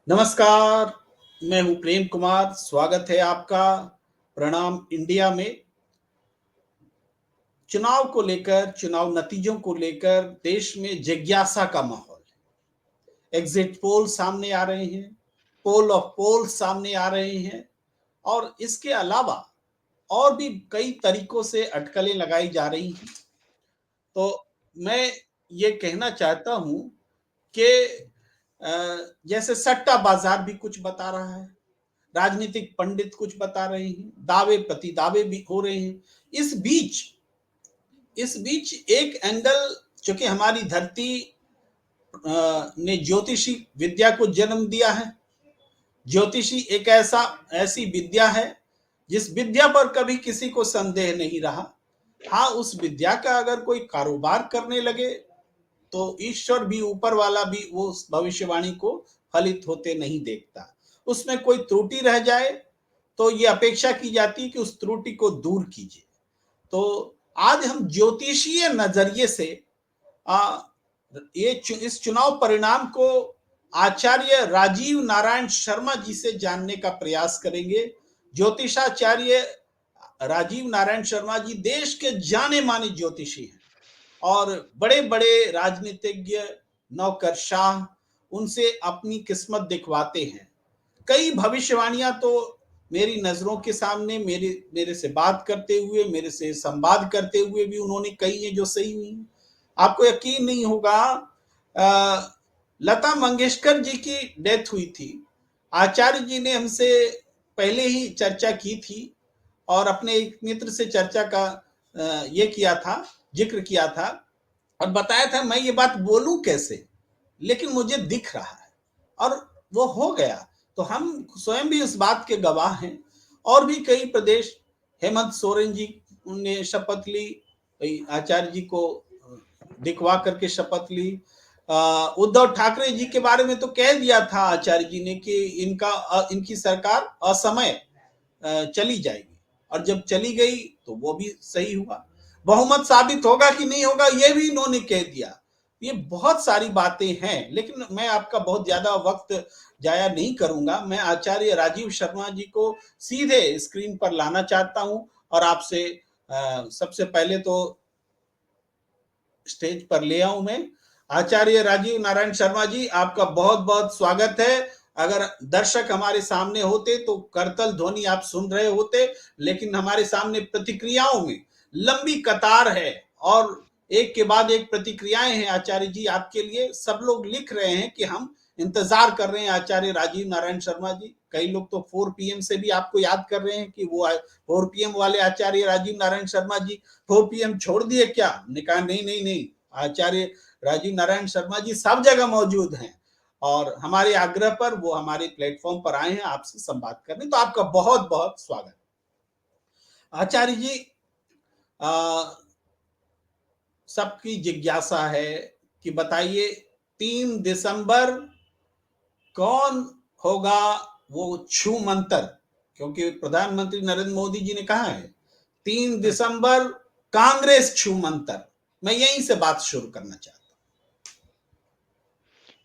नमस्कार, मैं हूं प्रेम कुमार। स्वागत है आपका प्रणाम इंडिया में। चुनाव को लेकर, चुनाव नतीजों को लेकर देश में जिज्ञासा का माहौल है। एग्जिट पोल सामने आ रहे हैं, पोल ऑफ पोल सामने आ रहे हैं और इसके अलावा और भी कई तरीकों से अटकलें लगाई जा रही हैं। तो मैं ये कहना चाहता हूं कि जैसे सट्टा बाजार भी कुछ बता रहा है, राजनीतिक पंडित कुछ बता रहे हैं, दावे प्रति दावे भी हो रहे हैं। इस बीच इस बीच एक एंगल, चूंकि हमारी धरती ने ज्योतिषी विद्या को जन्म दिया है। ज्योतिषी एक ऐसी विद्या है जिस विद्या पर कभी किसी को संदेह नहीं रहा। हाँ, उस विद्या का अगर कोई कारोबार करने लगे तो ईश्वर भी, ऊपर वाला भी, वो उस भविष्यवाणी को फलित होते नहीं देखता। उसमें कोई त्रुटि रह जाए तो ये अपेक्षा की जाती है कि उस त्रुटि को दूर कीजिए। तो आज हम ज्योतिषीय नजरिए से आ, इस चुनाव परिणाम को आचार्य राजीव नारायण शर्मा जी से जानने का प्रयास करेंगे। ज्योतिषाचार्य राजीव नारायण शर्मा जी देश के जाने माने ज्योतिषी हैं और बड़े बड़े राजनीतिज्ञ, नौकरशाह उनसे अपनी किस्मत दिखवाते हैं। कई भविष्यवाणियां तो मेरी नजरों के सामने, मेरे मेरे से बात करते हुए, मेरे से संवाद करते हुए भी उन्होंने कही है जो सही हुई। आपको यकीन नहीं होगा, लता मंगेशकर जी की डेथ हुई थी। आचार्य जी ने हमसे पहले ही चर्चा की थी और अपने एक मित्र से चर्चा का ये किया था, जिक्र किया था और बताया था मैं ये बात बोलूं कैसे, लेकिन मुझे दिख रहा है और वो हो गया। तो हम स्वयं भी इस बात के गवाह हैं। और भी कई प्रदेश, हेमंत सोरेन जी ने शपथ ली, आचार्य जी को दिखवा करके शपथ ली। उद्धव ठाकरे जी के बारे में तो कह दिया था आचार्य जी ने कि इनकी सरकार असमय चली जाएगी और जब चली गई तो वो भी सही हुआ। बहुमत साबित होगा कि नहीं होगा ये भी इन्होंने कह दिया। ये बहुत सारी बातें हैं, लेकिन मैं आपका बहुत ज्यादा वक्त जाया नहीं करूंगा। मैं आचार्य राजीव शर्मा जी को सीधे स्क्रीन पर लाना चाहता हूं और आपसे सबसे पहले तो स्टेज पर ले आऊं मैं। आचार्य राजीव नारायण शर्मा जी, आपका बहुत बहुत स्वागत है। अगर दर्शक हमारे सामने होते तो करतल ध्वनि आप सुन रहे होते, लेकिन हमारे सामने प्रतिक्रियाओं में लंबी कतार है और एक के बाद एक प्रतिक्रियाएं हैं आचार्य जी आपके लिए। सब लोग लिख रहे हैं कि हम इंतजार कर रहे हैं आचार्य राजीव नारायण शर्मा जी। कई लोग तो 4 PM से भी आपको याद कर रहे हैं कि वो 4 PM वाले आचार्य राजीव नारायण शर्मा जी 4 PM छोड़ दिए क्या? ने कहा नहीं नहीं नहीं, आचार्य राजीव नारायण शर्मा जी सब जगह मौजूद हैं और हमारे आग्रह पर वो हमारे प्लेटफॉर्म पर आए हैं आपसे संवाद करने। तो आपका बहुत बहुत स्वागत। आचार्य जी, सबकी जिज्ञासा है कि बताइए 3 दिसंबर कौन होगा वो छू मंतर, क्योंकि प्रधानमंत्री नरेंद्र मोदी जी ने कहा है 3 दिसंबर कांग्रेस छू मंतर। मैं यहीं से बात शुरू करना चाहता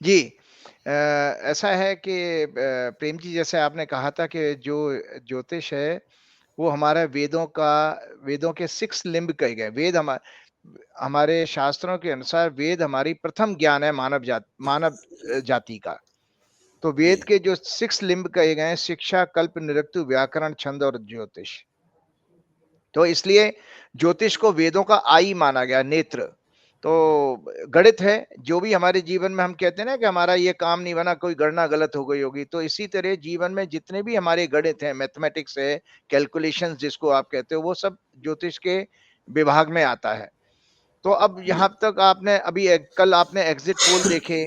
जी। ऐसा है कि प्रेम जी, जैसे आपने कहा था कि जो ज्योतिष है वो हमारा वेदों के 6 लिंब कहे गए। वेद हमारे शास्त्रों के अनुसार वेद हमारी प्रथम ज्ञान है मानव जाति का। तो वेद के जो 6 लिंब कहे गए हैं, शिक्षा, कल्प, निरुक्त, व्याकरण, छंद और ज्योतिष। तो इसलिए ज्योतिष को वेदों का आई माना गया, नेत्र। तो गणित है, जो भी हमारे जीवन में हम कहते हैं ना कि हमारा ये काम नहीं बना, कोई गणना गलत हो गई होगी, तो इसी तरह जीवन में जितने भी हमारे गणित हैं, मैथमेटिक्स है, कैलकुलेशंस जिसको आप कहते हो, वो सब ज्योतिष के विभाग में आता है। तो अब यहाँ तक कल आपने एग्जिट पोल देखे,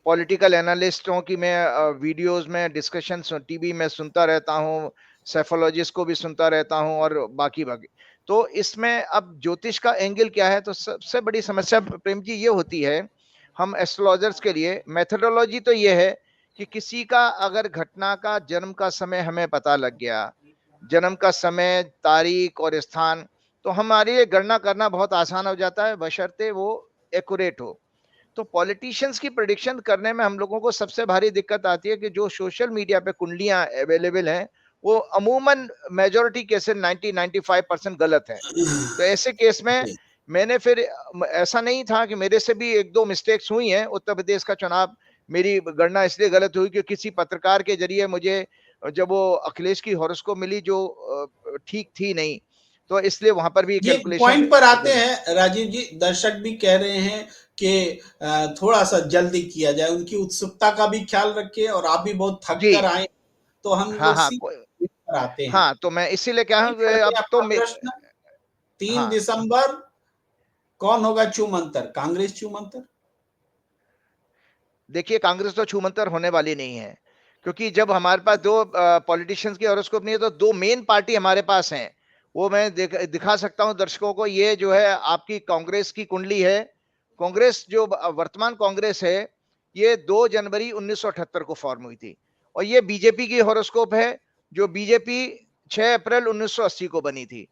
पॉलिटिकल एनालिस्टों की मैं वीडियोस में डिस्कशन टीवी में सुनता रहता हूँ, सेफोलॉजिस्ट को भी सुनता रहता हूँ और बाकी बाकी। तो इसमें अब ज्योतिष का एंगल क्या है? तो सबसे बड़ी समस्या प्रेम जी ये होती है, हम एस्ट्रोलॉजर्स के लिए मेथोडोलॉजी तो ये है कि किसी का अगर घटना का जन्म का समय हमें पता लग गया, जन्म का समय, तारीख और स्थान, तो हमारे लिए गणना करना बहुत आसान हो जाता है, बशर्ते वो एक्यूरेट हो। तो तो पॉलिटिशियंस की प्रेडिक्शन करने में हम लोगों को सबसे भारी दिक्कत आती है कि जो सोशल मीडिया पे कुंडलियां अवेलेबल हैं वो अमूमन मेजोरिटी केसेस 90-95% गलत है। तो ऐसे केस में जी मैंने फिर ऐसा नहीं था कि मेरे से भी एक दो मिस्टेक्स हुई हैं। उत्तर प्रदेश का चुनाव मेरी गणना इसलिए गलत हुई कि किसी पत्रकार के जरिए मुझे जब वो अखिलेश की हॉरोस्कोप मिली जो ठीक थी नहीं, तो इसलिए वहां पर भी ये कैलकुलेशन पॉइंट पर आते गलत। हैं राजीव जी, दर्शक भी कह रहे हैं कि थोड़ा सा जल्दी किया जाए, उनकी उत्सुकता का भी ख्याल रखिए और आप भी बहुत थक जी कर आए, तो हम हाँ लोग हाँ सीधे पर आते हैं। हाँ, तो मैं इसीलिए क्या वही है पढ़ते अब हैं तो अपना प्रश्न। 3 हाँ, दिसंबर कौन होगा छूमंतर, कांग्रेस छूमंतर? देखिए कांग्रेस तो छूमंतर होने वाली नहीं है, क्योंकि जब हमारे पास दो पॉलिटिशियंस की हॉरोस्कोप नहीं है तो दो मेन पार्टी हमारे पास हैं। वो मैं दिखा सकता हूं दर्शकों को। ये जो है आपकी कांग्रेस की कुंडली है। कांग्रेस जो वर्तमान कांग्रेस है ये 2 जनवरी 1978 को फॉर्म हुई थी, और ये बीजेपी की हॉरोस्कोप है जो बीजेपी 6 अप्रैल 1980 को बनी थी।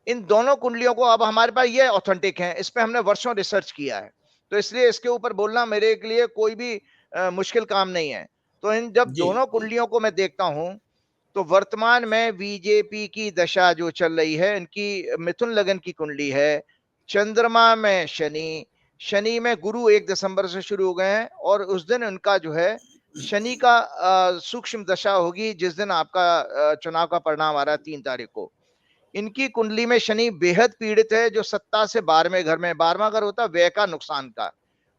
इन दोनों कुंडलियों को अब हमारे पास ये ऑथेंटिक है, इस पे हमने वर्षों रिसर्च किया है, तो इसलिए इसके ऊपर बोलना मेरे लिए कोई भी मुश्किल काम नहीं है। तो इन जब जी, दोनों जी। कुंडलियों को मैं देखता हूं तो वर्तमान में बीजेपी की दशा जो चल रही है, इनकी मिथुन लगन की कुंडली है। चंद्रमा में शनि, शनि में गुरु 1 दिसंबर से शुरू हो गए हैं, और उस दिन उनका जो है शनि का सूक्ष्म दशा होगी जिस दिन आपका चुनाव का परिणाम आ रहा है 3 तारीख को। इनकी कुंडली में शनि बेहद पीड़ित है, जो सत्ता से 12वें घर में, 12वां घर होता है व्यय का, नुकसान का,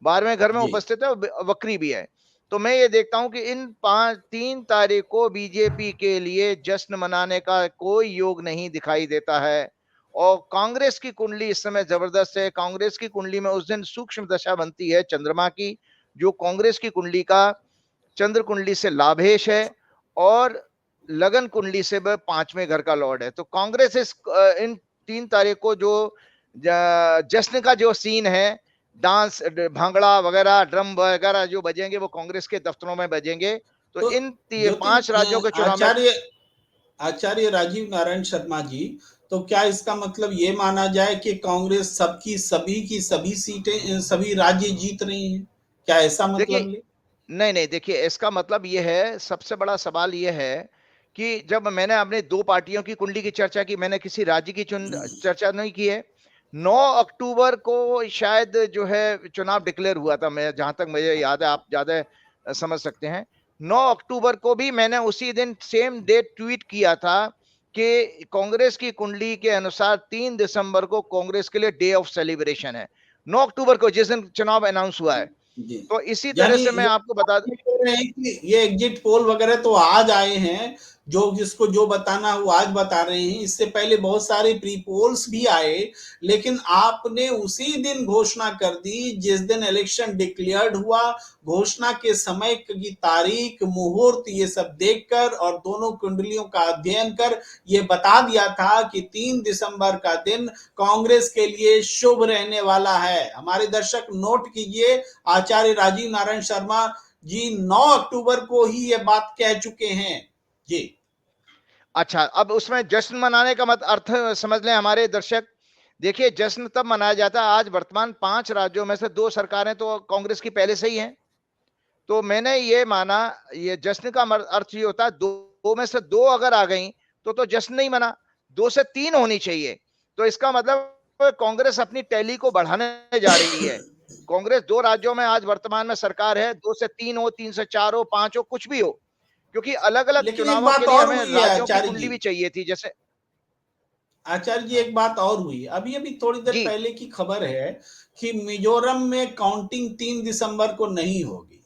12वें घर में जी। उपस्थित है, वक्री भी है। तो मैं ये देखता हूं कि इन 3 तारीख को बीजेपी के लिए जश्न मनाने का कोई योग नहीं दिखाई देता है। और कांग्रेस की कुंडली इस समय जबरदस्त है। कांग्रेस की कुंडली में उस दिन सूक्ष्म दशा बनती है चंद्रमा की, जो कांग्रेस की कुंडली का चंद्र कुंडली से लाभेश है, और लगन कुंडली से वह 5वें घर का लॉर्ड है। तो कांग्रेस इन 3 तारीख को जो जश्न का जो सीन है, डांस भांगड़ा वगैरह ड्रम वगैरह जो बजेंगे वो कांग्रेस के दफ्तरों में बजेंगे। तो तो इन ज्योति 5 राज्यों के चुनाव में आचार्य आचार्य राजीव नारायण शर्मा जी, तो क्या इसका मतलब ये माना जाए कि कांग्रेस सबकी सभी की सभी सीटें, सभी राज्य जीत रही हैं? क्या ऐसा मतलब देखिए, ले? नहीं नहीं, देखिए इसका मतलब ये है, सबसे बड़ा सवाल ये है कि जब मैंने अपने दो पार्टियों की कुंडली की चर्चा की, मैंने किसी राज्य की चर्चा नहीं की है। 9 अक्टूबर को शायद जो है चुनाव डिक्लेयर हुआ था, मैं जहां तक मुझे याद है, आप ज्यादा समझ सकते हैं। 9 अक्टूबर को भी मैंने उसी दिन सेम डेट ट्वीट किया था कि कांग्रेस की कुंडली के अनुसार 3 दिसंबर को कांग्रेस के लिए डे ऑफ सेलिब्रेशन है। 9 अक्टूबर को जिस दिन चुनाव अनाउंस हुआ है। जी। तो इसी तरह यानी से मैं ये आपको आप बता ये कह रहे हैं कि ये एग्जिट पोल वगैरह तो आज आए हैं, जो जिसको जो बताना है वो आज बता रहे हैं। इससे पहले बहुत सारे प्री पोल्स भी आए, लेकिन आपने उसी दिन घोषणा कर दी जिस दिन इलेक्शन डिक्लेयर्ड हुआ। घोषणा के समय की तारीख, मुहूर्त ये सब देखकर और दोनों कुंडलियों का अध्ययन कर ये बता दिया था कि 3 दिसंबर का दिन कांग्रेस के लिए शुभ रहने वाला है। हमारे दर्शक नोट कीजिए, आचार्य राजीव नारायण शर्मा जी 9 अक्टूबर को ही ये बात कह चुके हैं। जी। अच्छा, अब उसमें जश्न मनाने का मत अर्थ समझ लें हमारे दर्शक। देखिए, जश्न तब मनाया जाता है, आज वर्तमान 5 राज्यों में से 2 सरकारें तो कांग्रेस की पहले से ही हैं। तो मैंने ये माना, ये जश्न का अर्थ ये होता है, दो में से 2 अगर आ गई तो जश्न नहीं मना, 2 से 3 होनी चाहिए। तो इसका मतलब कांग्रेस अपनी टैली को बढ़ाने जा रही है। कांग्रेस 2 राज्यों में आज वर्तमान में सरकार है, 2 से 3 हो, 3 से 4 हो, 5 हो, कुछ भी हो, क्योंकि अलग-अलग लेकिन एक चुनावों के बात लिए और हमें हुई है राज्यों की आचार्य कुंडली जी। भी चाहिए थी, जैसे आचार्य जी, हाँ, एक बात और हुई। अभी अभी थोड़ी देर जी, पहले की खबर है कि मिजोरम में काउंटिंग 3 दिसंबर को नहीं होगी,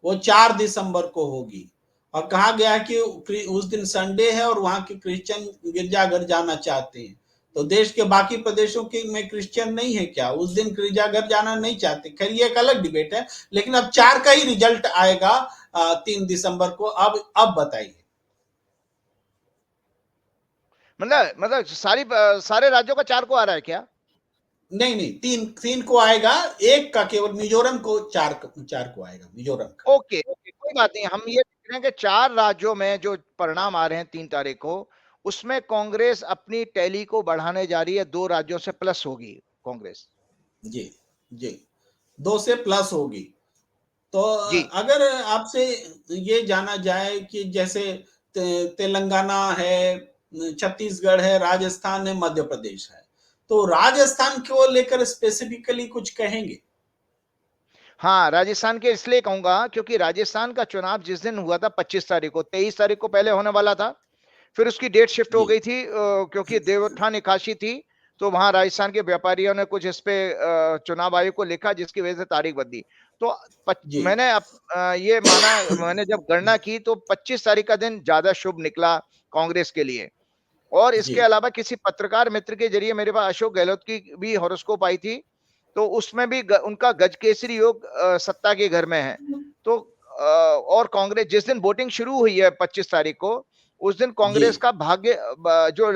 वो 4 दिसंबर को होगी। और कहा गया कि उस दिन संडे है और वहां के क्रिश्चियन गिरजाघर जाना चाहते हैं। तो देश के बाकी प्रदेशों के में क्रिश्चियन नहीं है क्या, उस दिन गिरजाघर जाना नहीं चाहते? खैर ये एक अलग डिबेट है, लेकिन अब 4 का ही रिजल्ट आएगा 3 दिसंबर को। अब बताइए। मतलब सारे राज्यों का 4 को आ रहा है क्या? नहीं नहीं, तीन तीन को आएगा, एक का केवल मिजोरम को, चार को आएगा मिजोरम का। ओके, ओके, कोई बात नहीं। हम ये देख रहे हैं कि 4 राज्यों में जो परिणाम आ रहे हैं 3 तारीख को, उसमें कांग्रेस अपनी टैली को बढ़ाने जा रही है, 2 राज्यों से प्लस होगी कांग्रेस। जी जी। 2 से प्लस होगी। तो जी। अगर आपसे ये जाना जाए कि जैसे तेलंगाना है, छत्तीसगढ़ है, राजस्थान है, मध्य प्रदेश है, तो राजस्थान को लेकर स्पेसिफिकली कुछ कहेंगे? हाँ, राजस्थान के इसलिए कहूंगा क्योंकि राजस्थान का चुनाव जिस दिन हुआ था 25 तारीख को, 23 तारीख को पहले होने वाला था, फिर उसकी डेट शिफ्ट हो जी, गई थी क्योंकि देवोत्थान एकादशी थी, तो वहां राजस्थान के व्यापारियों ने कुछ इस पे चुनाव आयोग को लिखा, जिसकी वजह से तारीख बदली। तो जी, मैंने ये माना, मैंने जब गणना की तो 25 तारीख का दिन ज्यादा शुभ निकला कांग्रेस के लिए। और जी, इसके अलावा किसी पत्रकार मित्र के जरिए मेरे पास अशोक गहलोत की भी हॉरोस्कोप आई थी, तो उसमें भी उनका गजकेसरी योग सत्ता के घर में है। तो और कांग्रेस जिस दिन वोटिंग शुरू हुई है 25 तारीख को, उस दिन जी, कांग्रेस का भाग्य जो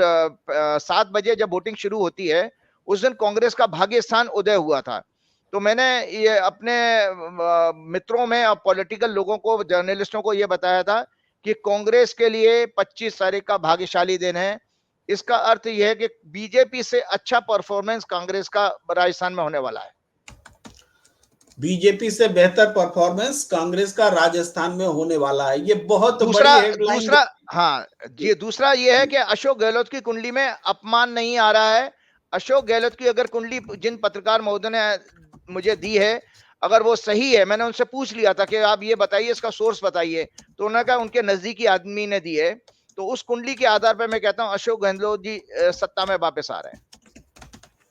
7 बजे जब वोटिंग शुरू होती है, उस दिन कांग्रेस का भाग्य स्थान उदय हुआ था। तो मैंने ये अपने मित्रों में और पॉलिटिकल लोगों को, जर्नलिस्टों को ये बताया था कि कांग्रेस के लिए 25 तारीख का भाग्यशाली दिन है। इसका अर्थ यह है कि बीजेपी से अच्छा परफॉर्मेंस कांग्रेस का राजस्थान में होने वाला है। बीजेपी से बेहतर परफॉर्मेंस कांग्रेस का राजस्थान में होने वाला है। ये बहुत दूसरा बड़ी हेडलाइन दूसरा हाँ, जी, जी, दूसरा ये है जी, कि अशोक गहलोत की कुंडली में अपमान नहीं आ रहा है। अशोक गहलोत की अगर कुंडली जिन पत्रकार महोदय ने मुझे दी है, अगर वो सही है, मैंने उनसे पूछ लिया था कि आप ये बताइए, इसका सोर्स बताइए, तो उन्होंने कहा उनके नजदीकी आदमी ने दी है। तो उस कुंडली के आधार पर मैं कहता हूं अशोक गहलोत जी सत्ता में वापस आ रहे हैं,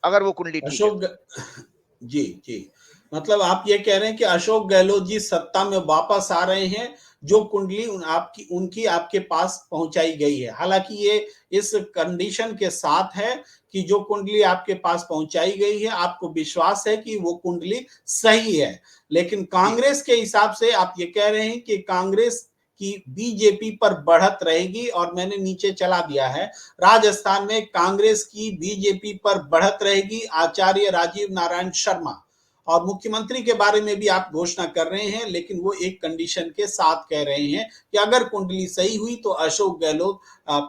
अगर वो कुंडली ठीक है अशोक तो। जी, जी। मतलब आप ये कह रहे हैं कि अशोक गहलोत जी सत्ता में वापस आ रहे हैं, जो कुंडली आपकी उनकी आपके पास पहुंचाई गई है। हालांकि ये इस कंडीशन के साथ है कि जो कुंडली आपके पास पहुंचाई गई है, आपको विश्वास है कि वो कुंडली सही है। लेकिन जी, कांग्रेस के हिसाब से आप ये कह रहे हैं कि कांग्रेस की बीजेपी पर बढ़त रहेगी और मैंने नीचे चला दिया है, राजस्थान में कांग्रेस की बीजेपी पर बढ़त रहेगी, आचार्य राजीव नारायण शर्मा। और मुख्यमंत्री के बारे में भी आप घोषणा कर रहे हैं, लेकिन वो एक कंडीशन के साथ कह रहे हैं कि अगर कुंडली सही हुई तो अशोक गहलोत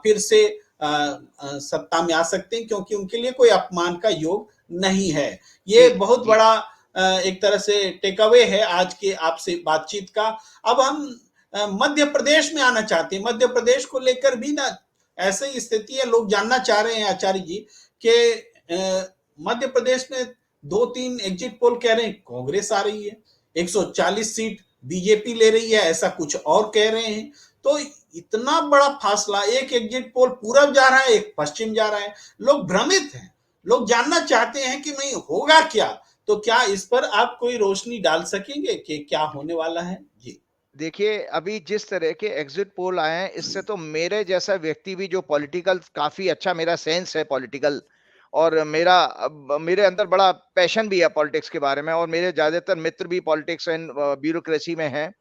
फिर से सत्ता में आ सकते हैं, क्योंकि उनके लिए कोई अपमान का योग नहीं है। जी, ये बहुत जी, बड़ा एक तरह से टेक अवे है आज के आपसे बातचीत का। अब हम मध्य प्रदेश में आना चाहते हैं। मध्य प्रदेश को लेकर भी ना ऐसी स्थिति है, लोग जानना चाह रहे हैं आचार्य जी कि मध्य प्रदेश में 2-3 एग्जिट पोल कह रहे हैं कांग्रेस आ रही है, 140 सीट बीजेपी ले रही है, ऐसा कुछ और कह रहे हैं। तो इतना बड़ा फासला, एक एग्जिट पोल पूरब जा रहा है, एक पश्चिम जा रहा है। लोग भ्रमित हैं, लोग जानना चाहते हैं कि नहीं होगा क्या। तो क्या इस पर आप कोई रोशनी डाल सकेंगे कि क्या होने वाला है? जी, देखिए, अभी जिस तरह के एग्जिट पोल आए हैं, इससे तो मेरे जैसा व्यक्ति भी जो पॉलिटिकल काफ़ी अच्छा मेरा सेंस है पॉलिटिकल, और मेरे अंदर बड़ा पैशन भी है पॉलिटिक्स के बारे में, और मेरे ज़्यादातर मित्र भी पॉलिटिक्स एंड ब्यूरोक्रेसी में हैं।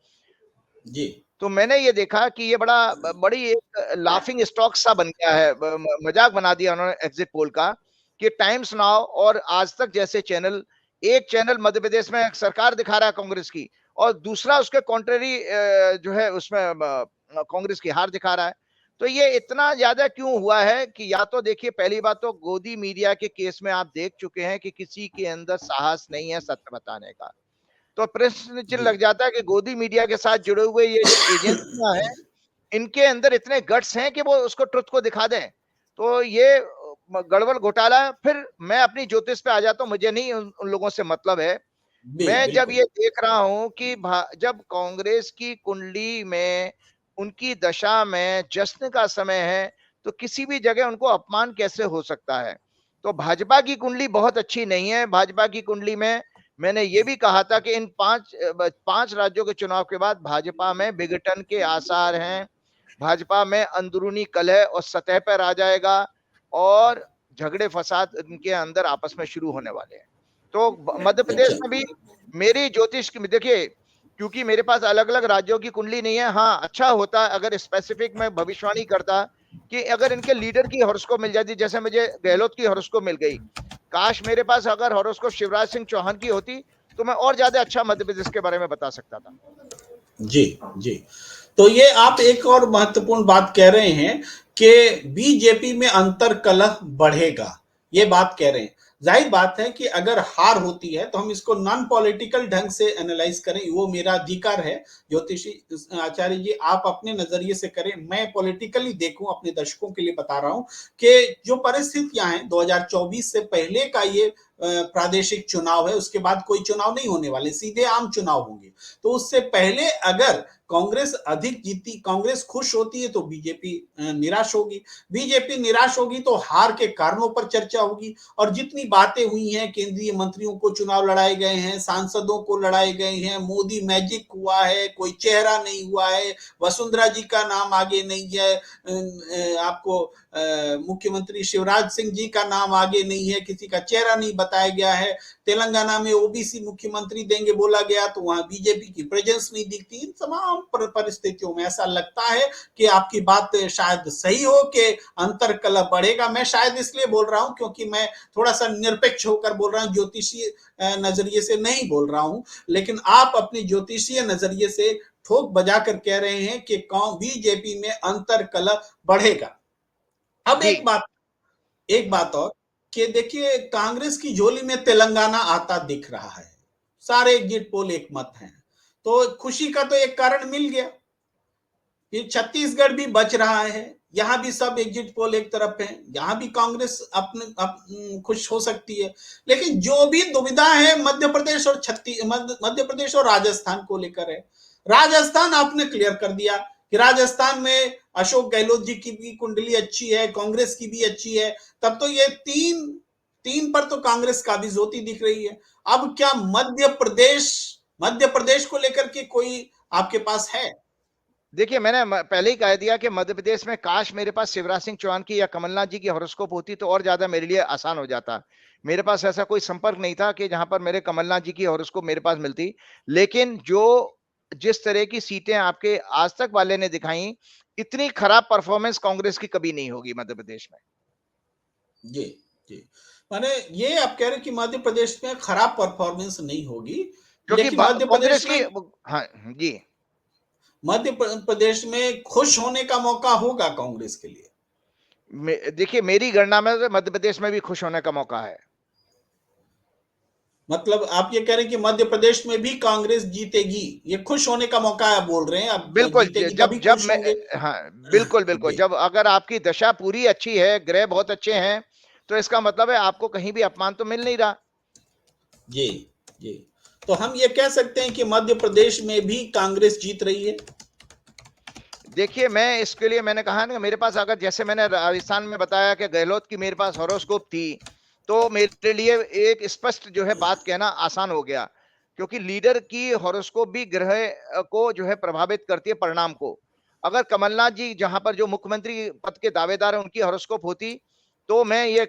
जी, तो मैंने ये देखा कि ये बड़ी एक लाफिंग स्टॉक सा बन गया है, मजाक बना दिया उन्होंने एग्जिट पोल का, कि टाइम्स नाउ और आज तक जैसे चैनल, एक चैनल मध्य प्रदेश में सरकार दिखा रहा है कांग्रेस की, और दूसरा उसके कॉन्ट्ररी जो है उसमें कांग्रेस की हार दिखा रहा है। तो ये इतना ज्यादा क्यों हुआ है कि, या तो देखिए, पहली बात तो गोदी मीडिया के केस में आप देख चुके हैं कि किसी के अंदर साहस नहीं है सत्य बताने का। तो प्रश्न चिन्ह जी, लग जाता है कि गोदी मीडिया के साथ जुड़े हुए ये जो एजेंसियां हैं, इनके अंदर इतने गट्स हैं कि वो उसको ट्रुथ को दिखा दें। तो ये गड़बड़ घोटाला। फिर मैं अपनी ज्योतिष पे आ जाता हूँ, मुझे नहीं उन लोगों से मतलब है। मैं जब बिल्कुल। ये देख रहा हूँ कि जब कांग्रेस की कुंडली में, उनकी दशा में जश्न का समय है, तो किसी भी जगह उनको अपमान कैसे हो सकता है। तो भाजपा की कुंडली बहुत अच्छी नहीं है। भाजपा की कुंडली में मैंने ये भी कहा था कि इन 5 राज्यों के चुनाव के बाद भाजपा में विघटन के आसार हैं। भाजपा में अंदरूनी कलह और सतह पर आ जाएगा, और झगड़े फसाद इनके अंदर आपस में शुरू होने वाले हैं। तो मध्य प्रदेश अच्छा, में भी मेरी ज्योतिष की देखिए, क्योंकि मेरे पास अलग-अलग राज्यों की कुंडली नहीं है। हाँ, अच्छा होता अगर स्पेसिफिक मैं भविष्यवाणी करता कि अगर इनके लीडर की हॉरोस्कोप मिल जाती, जैसे मुझे गहलोत की हॉरोस्कोप मिल गई। काश मेरे पास अगर हॉरोस्कोप शिवराज सिंह चौहान की होती, तो मैं और ज्यादा अच्छा मध्य प्रदेश के बारे में बता सकता था। जी, जी। तो ये आप एक और महत्वपूर्ण बात कह रहे हैं कि बीजेपी में अंतर्कलह बढ़ेगा, ये बात कह रहे हैं। जाहिर बात है कि अगर हार होती है तो हम इसको नॉन पॉलिटिकल ढंग से एनालाइज करें, वो मेरा अधिकार है। ज्योतिषी आचार्य जी, आप अपने नजरिए से करें, मैं पॉलिटिकली देखूं, अपने दर्शकों के लिए बता रहा हूं कि जो परिस्थितियां हैं 2024 से पहले का ये प्रादेशिक चुनाव है, उसके बाद कोई चुनाव नहीं होने वाले, सीधे आम चुनाव होंगे। तो उससे पहले अगर कांग्रेस अधिक जीती, कांग्रेस खुश होती है, तो बीजेपी निराश होगी, बीजेपी निराश होगी तो हार के कारणों पर चर्चा होगी। और जितनी बातें हुई हैं, केंद्रीय मंत्रियों को चुनाव लड़ाए गए हैं, सांसदों को लड़ाए गए हैं, मोदी मैजिक हुआ है, कोई चेहरा नहीं हुआ है, वसुंधरा जी का नाम आगे नहीं है, आपको मुख्यमंत्री शिवराज सिंह जी का नाम आगे नहीं है, किसी का चेहरा नहीं बताया गया है। तेलंगाना में ओबीसी मुख्यमंत्री देंगे बोला गया तो वहां बीजेपी की प्रेजेंस नहीं दिखती। इन तमाम परिस्थितियों में ऐसा लगता है कि आपकी बात शायद सही हो कि अंतर कलह बढ़ेगा। मैं शायद इसलिए बोल रहा हूं क्योंकि मैं थोड़ा सा निरपेक्ष होकर बोल रहा हूं, ज्योतिषीय नजरिए से नहीं बोल रहा हूं, लेकिन आप अपनी ज्योतिषीय नजरिए से ठोक बजा कर कह रहे हैं कि बीजेपी में अंतर कलह बढ़ेगा। अब जी। एक बात और कि देखिए, कांग्रेस की झोली में तेलंगाना आता दिख रहा है, सारे एग्जिट पोल एक मत हैं, तो खुशी का तो एक कारण मिल गया। फिर छत्तीसगढ़ भी बच रहा है, यहां भी सब एग्जिट पोल एक तरफ है, यहां भी कांग्रेस खुश हो सकती है। लेकिन जो भी दुविधा है मध्य प्रदेश और मध्य प्रदेश और राजस्थान को लेकर है। राजस्थान आपने क्लियर कर दिया कि राजस्थान में अशोक गहलोत जी की भी कुंडली अच्छी है, कांग्रेस की भी अच्छी है, तब तो ये तीन तीन पर तो कांग्रेस काबिज होती दिख रही है। अब क्या मध्य प्रदेश को लेकर के कोई आपके पास है? देखिए, मैंने पहले ही कह दिया कि मध्य प्रदेश में काश मेरे पास शिवराज सिंह चौहान की या कमलनाथ जी की हॉरोस्कोप होती तो और ज्यादा मेरे लिए आसान हो जाता। मेरे पास ऐसा कोई संपर्क नहीं था कि जहां पर मेरे कमलनाथ जी की हॉरोस्कोप मेरे पास मिलती। लेकिन जिस तरह की सीटें आपके आज तक वाले ने दिखाई, इतनी खराब परफॉर्मेंस कांग्रेस की कभी नहीं होगी मध्य प्रदेश में। जी, जी। माने ये आप कह रहे हैं कि मध्य प्रदेश में खराब परफॉर्मेंस नहीं होगी, क्योंकि लेकिन कांग्रेस की, हाँ जी, मध्य प्रदेश में खुश होने का मौका होगा कांग्रेस के लिए। देखिए मेरी गणना में तो मध्य प्रदेश में भी खुश होने का मौका है। मतलब आप ये कह रहे हैं कि मध्य प्रदेश में भी कांग्रेस जीतेगी, ये खुश होने का मौका आप बोल रहे हैं, अब बिल्कुल, जीतेगी जब तभी जब खुश मैं, होंगे। हाँ, बिल्कुल, बिल्कुल, जी, जब अगर आपकी दशा पूरी अच्छी है, ग्रह बहुत अच्छे हैं, तो इसका मतलब है आपको कहीं भी अपमान तो मिल नहीं रहा। जी, जी। तो हम ये कह सकते हैं कि मध्य प्रदेश में भी कांग्रेस जीत रही है। देखिए, मैं इसके लिए मैंने कहा ना, मेरे पास अगर जैसे मैंने राजस्थान में बताया कि गहलोत की मेरे पास हॉरोस्कोप थी, तो मेरे लिए एक स्पष्ट जो है बात कहना आसान हो गया, क्योंकि लीडर की हॉरोस्कोप भी ग्रह को जो है प्रभावित करती है परिणाम को। अगर कमलनाथ जी जहां पर जो मुख्यमंत्री पद के दावेदार हैं उनकी हॉरोस्कोप होती, तो मैं ये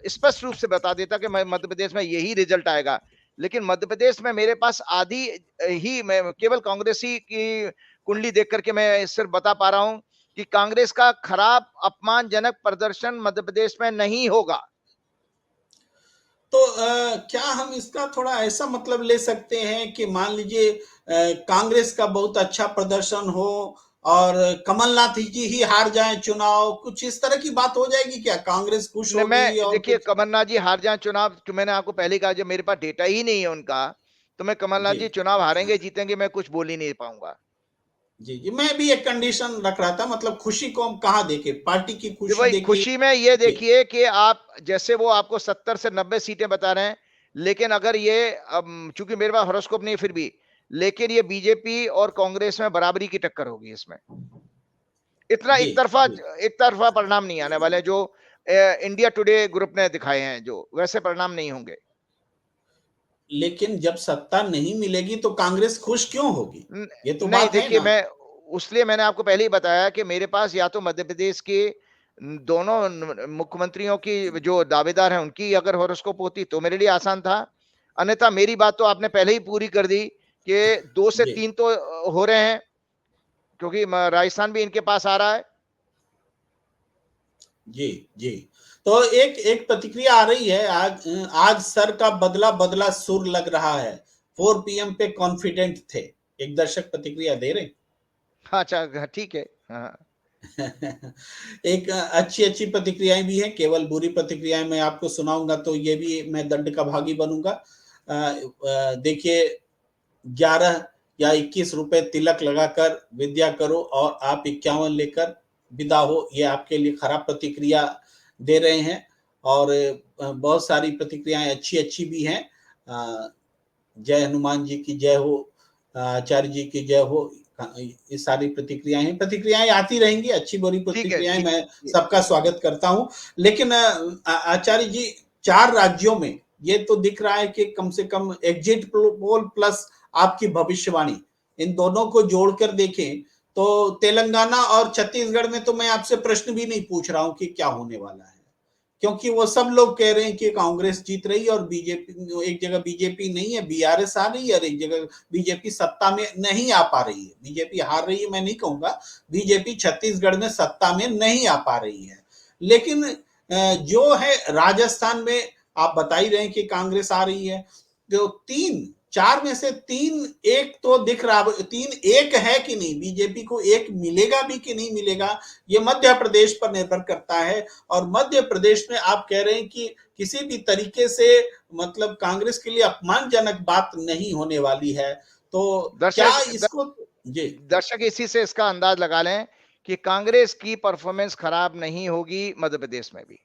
स्पष्ट रूप से बता देता कि मध्य प्रदेश में यही रिजल्ट आएगा। लेकिन मध्य प्रदेश में मेरे पास आधी ही, मैं केवल कांग्रेसी की कुंडली देख करके मैं सिर्फ बता पा रहा हूं कि कांग्रेस का खराब अपमानजनक प्रदर्शन मध्य प्रदेश में नहीं होगा। तो क्या हम इसका थोड़ा ऐसा मतलब ले सकते हैं कि मान लीजिए कांग्रेस का बहुत अच्छा प्रदर्शन हो और कमलनाथ जी ही हार जाएं चुनाव, कुछ इस तरह की बात हो जाएगी क्या? कांग्रेस खुश होगी मैं और देखिए, कुछ? कमलनाथ जी हार जाए चुनाव, तो मैंने आपको पहले ही कहा, जब मेरे पास डेटा ही नहीं है उनका, तो मैं कमलनाथ जी, जी चुनाव हारेंगे जीतेंगे मैं कुछ बोल ही नहीं पाऊंगा। जी, जी। मैं भी एक कंडीशन रख रहा था, मतलब खुशी को हम कहां देखें, पार्टी की तो खुशी भाई देखिए। खुशी में ये जी, देखिए कि आप जैसे वो आपको 70 से 90 सीटें बता रहे हैं, लेकिन अगर ये चूंकि मेरे पास हॉरोस्कोप नहीं है फिर भी, लेकिन ये बीजेपी और कांग्रेस में बराबरी की टक्कर होगी इसमें। इतना जी, जी। एक तरफा परिणाम नहीं आने वाले जो इंडिया टुडे ग्रुप ने दिखाए हैं, जो वैसे परिणाम नहीं होंगे। लेकिन जब सत्ता नहीं मिलेगी तो कांग्रेस खुश क्यों होगी? ये तो नहीं, बात है देखिए ना। मैं उसलिए मैंने आपको पहले ही बताया कि मेरे पास या तो मध्य प्रदेश के दोनों मुख्यमंत्रियों की जो दावेदार हैं उनकी अगर हॉरोस्कोप होती तो मेरे लिए आसान था। अन्यथा मेरी बात तो आपने पहले ही पूरी कर दी कि 2 से जी, 3 तो हो रहे हैं, क्योंकि राजस्थान भी इनके पास आ रहा है। जी, जी। तो एक एक प्रतिक्रिया आ रही है, आज सर का बदला बदला सुर लग रहा है, 4 पीएम पे कॉन्फिडेंट थे, एक दर्शक प्रतिक्रिया दे रहे। हाँ, अच्छा, ठीक है। हाँ, हाँ। एक अच्छी-अच्छी प्रतिक्रियाएँ भी हैं, केवल बुरी प्रतिक्रियाएँ मैं आपको सुनाऊँगा तो ये भी मैं दंड का भागी बनूँगा। देखिए 11 या 21 रुपए तिलक लगाकर विद्या करो और आप 51 लेकर विदा हो, ये आपके लिए खराब प्रतिक्रिया दे रहे हैं और बहुत सारी प्रतिक्रियाएँ अच्छी-अच्छी भी हैं। जय हनुमान जी की जय हो, आचार्य जी की जय हो। ये सारी प्रतिक्रियाएँ हैं, प्रतिक्रियाएँ आती रहेंगी, अच्छी-बुरी ठीक है, प्रतिक्रियाएँ ठीक मैं है। सबका स्वागत करता हूँ। लेकिन आचार्य जी 4 राज्यों में ये तो दिख रहा है कि कम से कम एग्जिट पोल प्लस आपकी भविष्यवाणी, इन दोनों को जोड़कर देखें, तो तेलंगाना और छत्तीसगढ़ में तो मैं आपसे प्रश्न भी नहीं पूछ रहा हूँ कि क्या होने वाला है। क्योंकि वो सब लोग कह रहे हैं कि कांग्रेस जीत रही है और बीजेपी, एक जगह बीजेपी नहीं है, बीआरएस आ रही है और एक जगह बीजेपी सत्ता में नहीं आ पा रही है। बीजेपी हार रही है मैं नहीं कहूंगा, बीजेपी छत्तीसगढ़ में सत्ता में नहीं आ पा रही है। लेकिन जो है राजस्थान में आप बता ही रहे हैं कि कांग्रेस आ रही है, तो 4 में से 3 एक तो दिख रहा, 3 एक है कि नहीं, बीजेपी को एक मिलेगा भी कि नहीं मिलेगा, ये मध्य प्रदेश पर निर्भर करता है। और मध्य प्रदेश में आप कह रहे हैं कि किसी भी तरीके से मतलब कांग्रेस के लिए अपमानजनक बात नहीं होने वाली है, तो क्या दर्शक इसको जी दर्शक इसी से इसका अंदाज लगा लें कि कांग्रेस की परफॉर्मेंस खराब नहीं होगी मध्य प्रदेश में भी।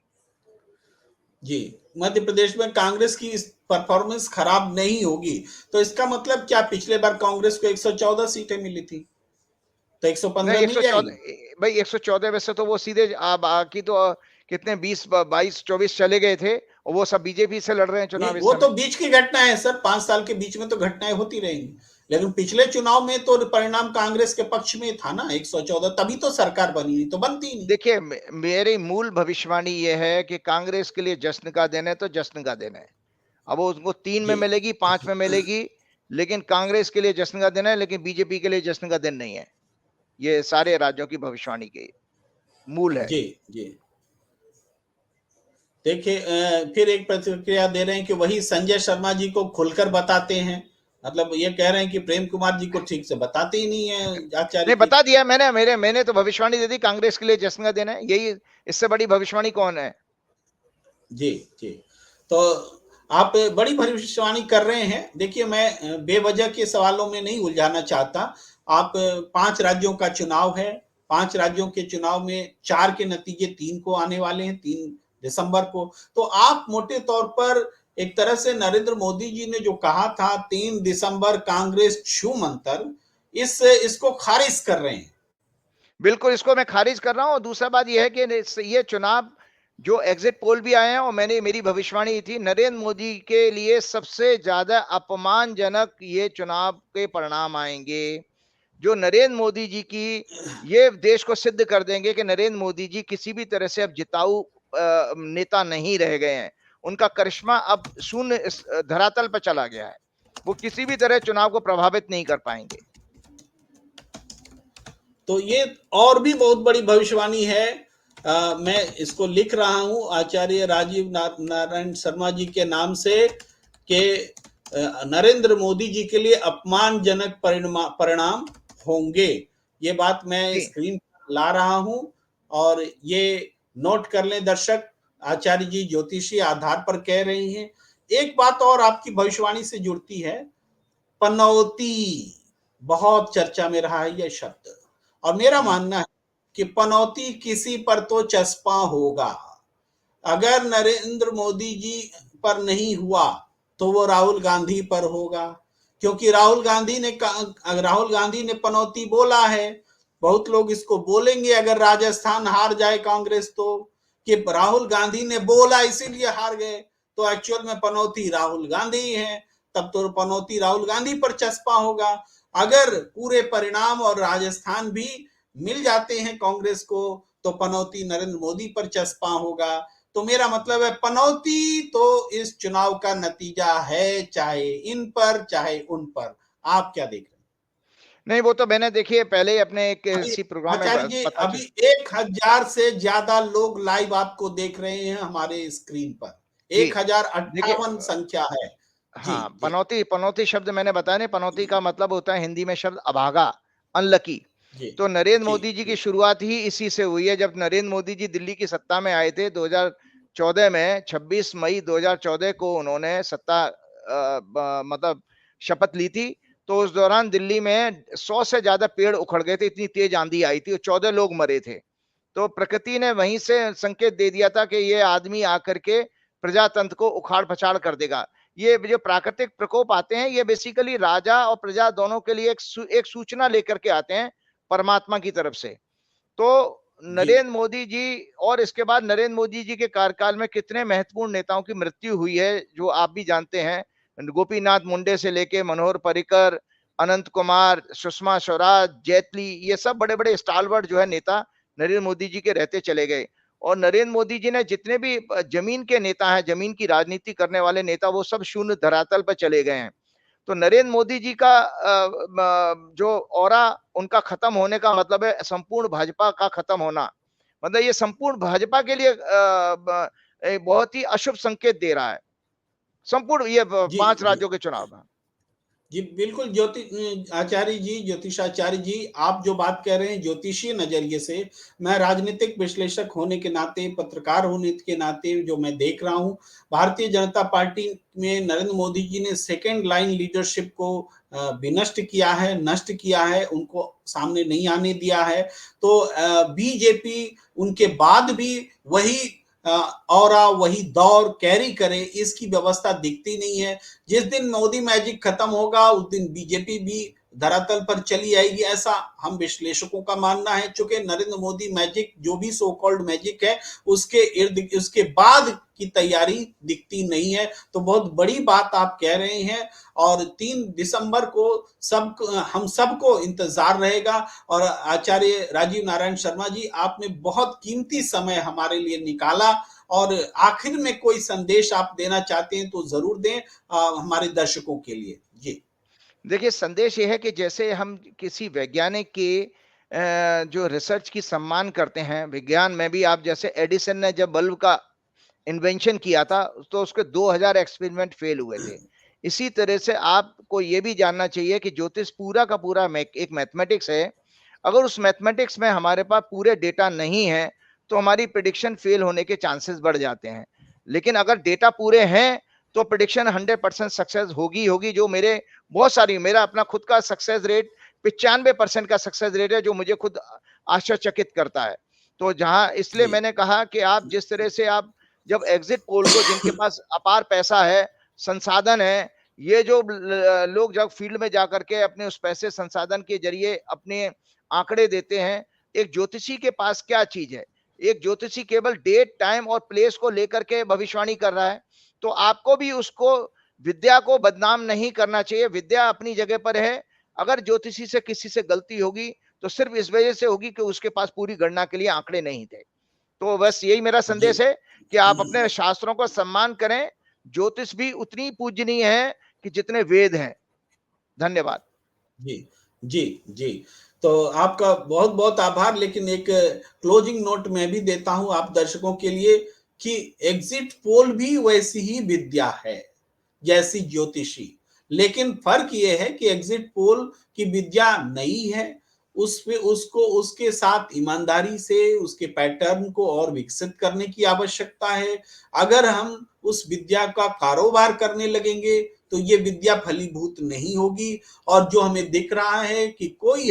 जी मध्य प्रदेश में कांग्रेस की परफॉर्मेंस खराब नहीं होगी, तो इसका मतलब क्या, पिछले बार कांग्रेस को 114 सीटें मिली थी, तो 115 नहीं, मिल जाएंगी। 114 भाई 114 में से तो वो सीधे बाकी तो कितने 20 22 24 चले गए थे और वो सब बीजेपी से लड़ रहे हैं नहीं चुनाव इस वो तो समय। बीच की घटना है सर, 5 साल के बीच में तो घटनाएं होती रहेंगी, लेकिन पिछले चुनाव में तो परिणाम कांग्रेस के पक्ष में था ना 114, तभी तो सरकार बनी, नहीं तो बनती नहीं। देखिए मेरी मूल भविष्यवाणी ये है कि कांग्रेस के लिए जश्न का दिन है तो जश्न का दिन है। अब वो उसको 3 में जी मिलेगी, 5 में मिलेगी, लेकिन कांग्रेस के लिए जश्न का दिन है, लेकिन बीजेपी के लिए जश्न का दिन नहीं है। ये सारे राज्यों की भविष्यवाणी की मूल है। जी जी देखिए फिर एक प्रतिक्रिया दे रहे हैं कि वही संजय शर्मा जी को खुलकर बताते हैं, मतलब ये कह रहे हैं कि प्रेम कुमार जी को ठीक से बताते ही नहीं है आचार्य नहीं, जी। बता दिया मैंने तो भविष्यवाणी दे दी, कांग्रेस के लिए जश्न का दिन है। यही इससे बड़ी भविष्यवाणी कौन है? जी जी तो आप बड़ी भविष्यवाणी कर रहे हैं। देखिए मैं बेवजह के सवालों में नहीं उलझाना चाहता। आप 5 राज्यों का चुनाव है, 5 राज्यों के चुनाव में 4 के नतीजे 3 को आने वाले हैं, 3 दिसंबर को। तो आप मोटे तौर पर एक तरह से नरेंद्र मोदी जी ने जो कहा था 3 दिसंबर कांग्रेस छू मंतर, इसको खारिज कर रहे हैं। बिल्कुल, इसको मैं खारिज कर रहा हूं। और दूसरा बात यह है कि ये चुनाव जो एग्जिट पोल भी आए हैं और मेरी भविष्यवाणी थी, नरेंद्र मोदी के लिए सबसे ज्यादा अपमानजनक ये चुनाव के परिणाम आएंगे, जो नरेंद्र मोदी जी की ये देश को सिद्ध कर देंगे कि नरेंद्र मोदी जी किसी भी तरह से अब जिताऊ नेता नहीं रह गए हैं। उनका करिश्मा अब शून्य धरातल पर चला गया है। वो किसी भी तरह चुनाव को प्रभावित नहीं कर पाएंगे। तो ये और भी बहुत बड़ी भविष्यवाणी है। मैं इसको लिख रहा हूं आचार्य राजीव नारायण शर्मा जी के नाम से कि नरेंद्र मोदी जी के लिए अपमानजनक परिणाम होंगे। ये बात मैं जी स्क्रीन पर ला रहा हूं और ये नोट कर लें दर्शक, आचार्य जी ज्योतिषी आधार पर कह रही हैं। एक बात और आपकी भविष्यवाणी से जुड़ती है, पनौती, बहुत चर्चा में रहा है यह शब्द, और मेरा मानना है कि पनौती किसी पर तो चस्पा होगा। अगर नरेंद्र मोदी जी पर नहीं हुआ तो वो राहुल गांधी पर होगा, क्योंकि राहुल गांधी ने पनौती बोला है। बहुत लोग इसको बोलेंगे अगर राजस्थान हार जाए कांग्रेस तो, कि राहुल गांधी ने बोला इसीलिए हार गए, तो एक्चुअल में पनौती राहुल गांधी है, तब तो पनौती राहुल गांधी पर चस्पा होगा। अगर पूरे परिणाम और राजस्थान भी मिल जाते हैं कांग्रेस को, तो पनौती नरेंद्र मोदी पर चस्पा होगा। तो मेरा मतलब है पनौती तो इस चुनाव का नतीजा है, चाहे इन पर चाहे उन पर। आप क्या देख रहे हैं? नहीं, वो तो मैंने देखिए पहले ही अपने एक अभी इसी प्रोग्राम में आचार्य जी, पता अभी 1000 से ज्यादा लोग लाइव आपको देख रहे हैं हमारे स्क्रीन पर, जी 1058 देखिए संख्या है। जी जी पनौती पनौती शब्द मैंने बताया नहीं। पनौती का मतलब होता है हिंदी में शब्द अभागा, अनलकी। जी, तो नरेंद्र जी, मोदी जी की जी, शुरुआत ही इसी से हुई है। जब नरेंद्र मोदी जी दिल्ली की सत्ता में आए थे 2014 में, 26 मई 2014 को उन्होंने सत्ता मतलब शपथ ली थी। तो उस दौरान दिल्ली में 100 से ज्यादा पेड़ उखड़ गए थे, इतनी तेज आंधी आई थी और 14 लोग मरे थे। तो प्रकृति ने वहीं से संकेत दे दिया था कि ये आदमी आकर के प्रजातंत्र को उखाड़ पछाड़ कर देगा। ये जो प्राकृतिक प्रकोप आते हैं, ये बेसिकली राजा और प्रजा दोनों के लिए एक सूचना लेकर के आते हैं परमात्मा की तरफ से। तो जी, नरेंद्र मोदी जी और इसके बाद नरेंद्र मोदी जी के कार्यकाल में कितने महत्वपूर्ण नेताओं की मृत्यु हुई है, जो आप भी जानते हैं। गोपीनाथ मुंडे से लेके मनोहर पर्रिकर, अनंत कुमार, सुषमा स्वराज, जेटली, ये सब बड़े बड़े स्टालवर्ड जो है नेता नरेंद्र मोदी जी के रहते चले गए। और नरेंद्र मोदी जी ने जितने भी जमीन के नेता हैं, जमीन की राजनीति करने वाले नेता, वो सब शून्य धरातल पर चले गए हैं। तो नरेंद्र मोदी जी का जो ऑरा उनका खत्म होने का मतलब है संपूर्ण भाजपा का खत्म होना। मतलब ये संपूर्ण भाजपा के लिए बहुत ही अशुभ संकेत दे रहा है, संपूर्ण ये जी, 5 जी। राज्यों के चुनाव में। जी, बिल्कुल आचार्य जी, ज्योतिषाचार्य जी, आप जो बात कह रहे हैं ज्योतिषीय नज़रिए से, मैं राजनीतिक विश्लेषक होने के नाते, पत्रकार होने के नाते जो मैं देख रहा हूँ, भारतीय जनता पार्टी में नरेंद्र मोदी जी ने सेकंड लाइन लीडरशिप को विनष्ट किया है, नष्ट किया है, उनको सामने नहीं आने दिया है। तो बीजेपी उनके बाद भी वही अ, ऑरा, वही दौर कैरी करे, इसकी व्यवस्था दिखती नहीं है। जिस दिन मोदी मैजिक खत्म होगा उस दिन बीजेपी भी धरातल पर चली आएगी, ऐसा हम विश्लेषकों का मानना है। चूंकि नरेंद्र मोदी मैजिक जो भी सो कॉल्ड मैजिक है उसके इर्द उसके बाद की तैयारी दिखती नहीं है। तो बहुत बड़ी बात आप कह रहे हैं और 3 दिसंबर को सब हम सबको इंतजार रहेगा। और आचार्य राजीव नारायण शर्मा जी, आपने बहुत कीमती समय हमारे लिए निकाला और आखिर में कोई संदेश आप देना चाहते हैं तो जरूर दें हमारे दर्शकों के लिए। जी, देखिए, संदेश ये है कि जैसे हम किसी वैज्ञानिक की जो रिसर्च की सम्मान करते हैं, विज्ञान में भी आप जैसे एडिसन ने जब बल्ब का इन्वेंशन किया था, तो उसके 2000 एक्सपेरिमेंट फेल हुए थे। इसी तरह से आपको ये भी जानना चाहिए कि ज्योतिष पूरा का पूरा एक मैथमेटिक्स है। अगर उस मैथमेटिक्स में हमारे पास पूरे डेटा नहीं है, तो हमारी प्रिडिक्शन फेल होने के चांसेस बढ़ जाते हैं। लेकिन अगर डेटा पूरे हैं, तो प्रिडिक्शन 100% सक्सेस होगी होगी। जो मेरा अपना खुद का सक्सेस रेट 95% का सक्सेस रेट है, जो मुझे खुद आश्चर्यचकित करता है। तो जहां इसलिए जी, मैंने कहा कि आप जिस तरह से आप जब एग्जिट पोल को, जिनके पास अपार पैसा है, संसाधन है, ये जो लोग जब फील्ड में जाकर के अपने उस पैसे संसाधन के जरिए अपने आंकड़े देते हैं, एक ज्योतिषी के पास क्या चीज है? एक ज्योतिषी केवल डेट, टाइम और प्लेस को लेकर के भविष्यवाणी कर रहा है। तो आपको भी उसको, विद्या को बदनाम नहीं करना चाहिए। विद्या अपनी जगह पर है। अगर ज्योतिषी से किसी से गलती होगी, तो सिर्फ इस वजह से होगी कि उसके पास पूरी गणना के लिए आंकड़े नहीं थे। तो बस यही मेरा जी, संदेश है कि आप अपने शास्त्रों का सम्मान करें। ज्योतिष भी उतनी पूजनीय है कि जितने वेद हैं। धन्यवाद। जी, जी, जी। तो आपका बहुत-बहुत आभार, लेकिन एक क्लोजिंग नोट मैं भी देता हूँ आप दर्शकों के लिए कि एग्ज़िट पोल भी वैसी ही विद्या है, जैसी ज्योतिषी। लेकिन फ़र्क ये है कि एग्ज़िट पोल की विद्या नई है, उसमें उसको उसके साथ ईमानदारी से उसके पैटर्न को और विकसित करने की आवश्यकता है। अगर हम उस विद्या का कारोबार करने लगेंगे, तो ये विद्या फलीभूत नहीं होगी। और जो हमें दिख रहा है कि कोई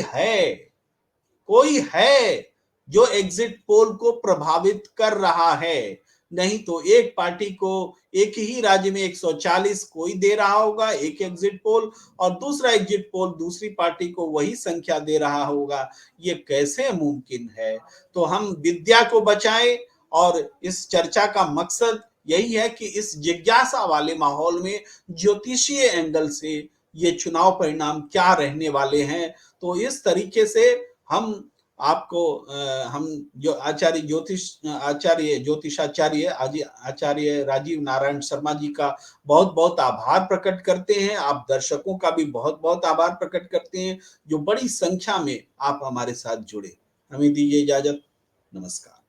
है जो एग्जिट पोल को प्रभावित कर रहा है। नहीं तो एक पार्टी को एक ही राज्य में 140 कोई दे रहा होगा एक एग्जिट पोल, और दूसरा एग्जिट पोल दूसरी पार्टी को वही संख्या दे रहा होगा। ये कैसे मुमकिन है? तो हम विद्या को बचाएं। और इस चर्चा का मकसद यही है कि इस जिज्ञासा वाले माहौल में ज्योतिषीय एंगल से ये चुनाव परिणाम क्या रहने वाले हैं, तो इस तरीके से हम आपको हम जो आचार्य ज्योतिषाचार्य आचार्य राजीव नारायण शर्मा जी का बहुत बहुत आभार प्रकट करते हैं। आप दर्शकों का भी बहुत बहुत आभार प्रकट करते हैं जो बड़ी संख्या में आप हमारे साथ जुड़े। हमें दीजिए इजाजत। नमस्कार।